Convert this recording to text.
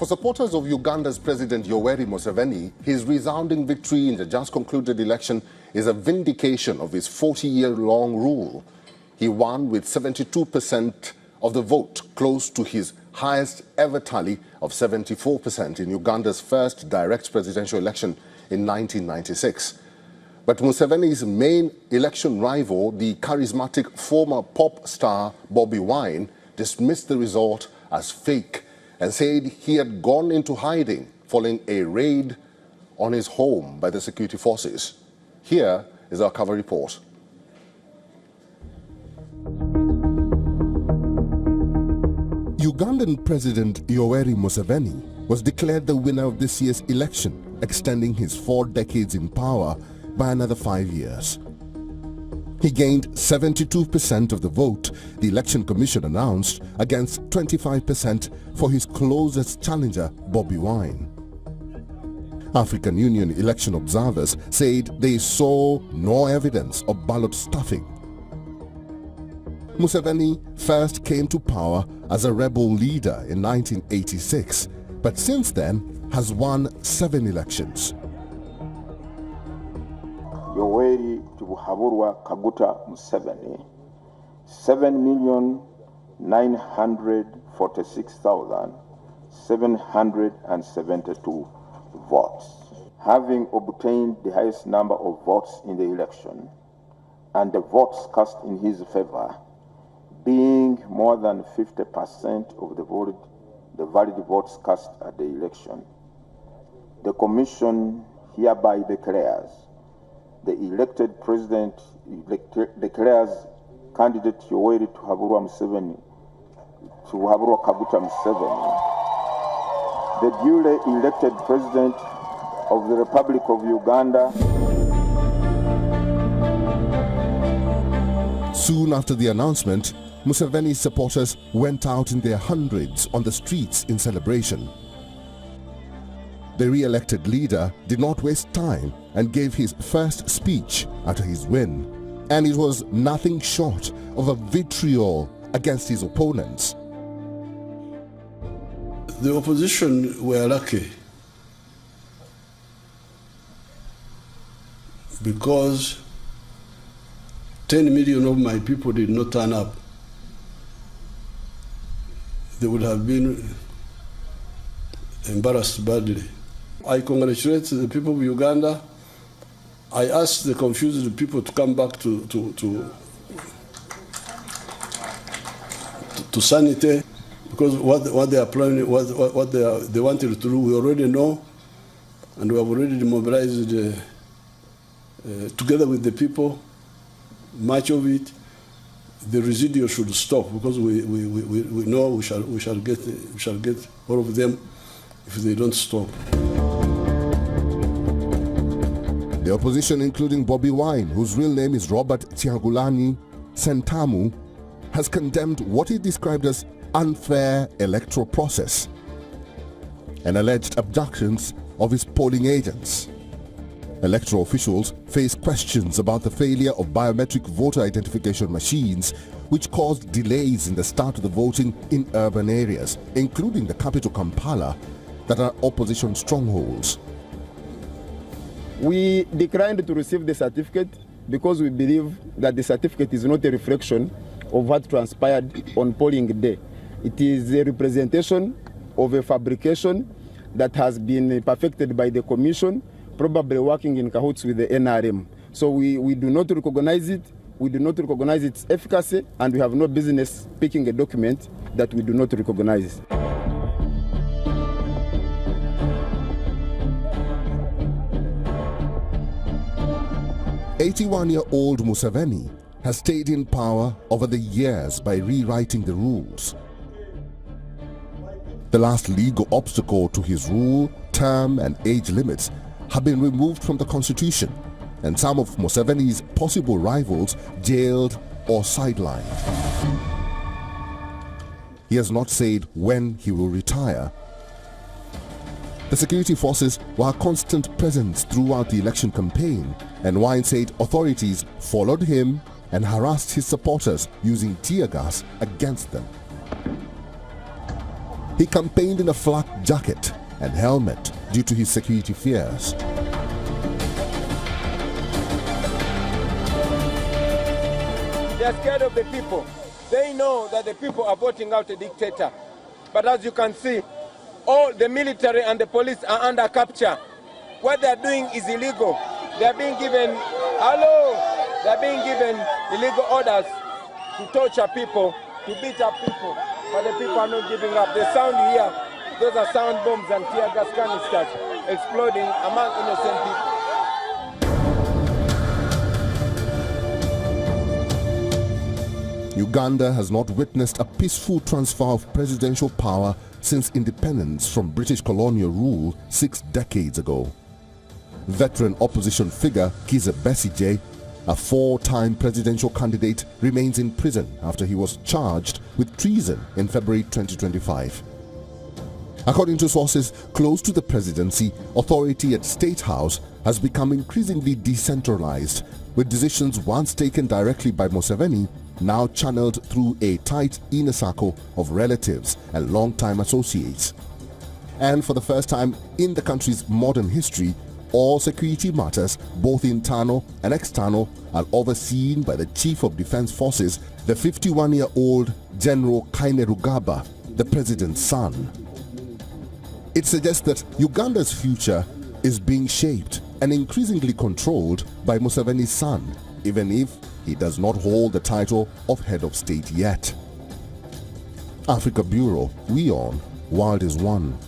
For supporters of Uganda's President Yoweri Museveni, his resounding victory in the just concluded election is a vindication of his 40-year-long rule. He won with 72% of the vote, close to his highest ever tally of 74% in Uganda's first direct presidential election in 1996. But Museveni's main election rival, the charismatic former pop star Bobi Wine, dismissed the result as fake and said he had gone into hiding following a raid on his home by the security forces. Here is our cover report. Ugandan President Yoweri Museveni was declared the winner of this year's election, extending his 4 decades in power by another 5 years. He gained 72% of the vote, the Election Commission announced, against 25% for his closest challenger, Bobi Wine. African Union election observers said they saw no evidence of ballot stuffing. Museveni first came to power as a rebel leader in 1986, but since then has won 7 elections. Yoweri Tibuhaburwa Kaguta Museveni, 7,946,772 votes, having obtained the highest number of votes in the election, and the votes cast in his favor being more than 50% of the valid votes cast at the election. The Commission hereby declares the elected president declares candidate Yoweri Tibuhaburwa Kaguta Museveni the duly elected president of the Republic of Uganda. Soon after the announcement, Museveni's supporters went out in their hundreds on the streets in celebration. The re-elected leader did not waste time and gave his first speech after his win, and it was nothing short of a vitriol against his opponents. The opposition were lucky because 10 million of my people did not turn up. They would have been embarrassed badly. I congratulate the people of Uganda. I asked the confused people to come back to sanity, because what they are planning, what they wanted to do, we already know, and we have already mobilized together with the people. Much of it, the residual should stop, because we know we shall get all of them if they don't stop. The opposition, including Bobi Wine, whose real name is Robert Kyagulanyi Ssentamu, has condemned what he described as unfair electoral process and alleged abductions of his polling agents. Electoral officials face questions about the failure of biometric voter identification machines, which caused delays in the start of the voting in urban areas, including the capital Kampala, that are opposition strongholds. We declined to receive the certificate because we believe that the certificate is not a reflection of what transpired on polling day. It is a representation of a fabrication that has been perfected by the Commission, probably working in cahoots with the NRM. So we do not recognize it, we do not recognize its efficacy, and we have no business picking a document that we do not recognize. 81-year-old Museveni has stayed in power over the years by rewriting the rules. The last legal obstacle to his rule, term and age limits, have been removed from the constitution, and some of Museveni's possible rivals jailed or sidelined. He has not said when he will retire. The security forces were a constant presence throughout the election campaign, and Wine said authorities followed him and harassed his supporters using tear gas against them. He campaigned in a flak jacket and helmet due to his security fears. They are scared of the people. They know that the people are voting out a dictator. But as you can see, all the military and the police are under capture. What they are doing is illegal. They are being given, they are being given illegal orders to torture people, to beat up people. But the people are not giving up. The sound you hear, those are sound bombs and tear gas canisters exploding among innocent people. Uganda has not witnessed a peaceful transfer of presidential power since independence from British colonial rule 6 decades ago. Veteran opposition figure Kizza Besigye, a 4-time presidential candidate, remains in prison after he was charged with treason in February 2025. According to sources close to the presidency, authority at State House has become increasingly decentralized, with decisions once taken directly by Museveni now channeled through a tight inner circle of relatives and long-time associates. And for the first time in the country's modern history, all security matters, both internal and external, are overseen by the Chief of Defense Forces, the 51-year-old General Kainerugaba, the president's son. It suggests that Uganda's future is being shaped and increasingly controlled by Museveni's son, even if he does not hold the title of head of state yet. Africa Bureau, WION, World is One.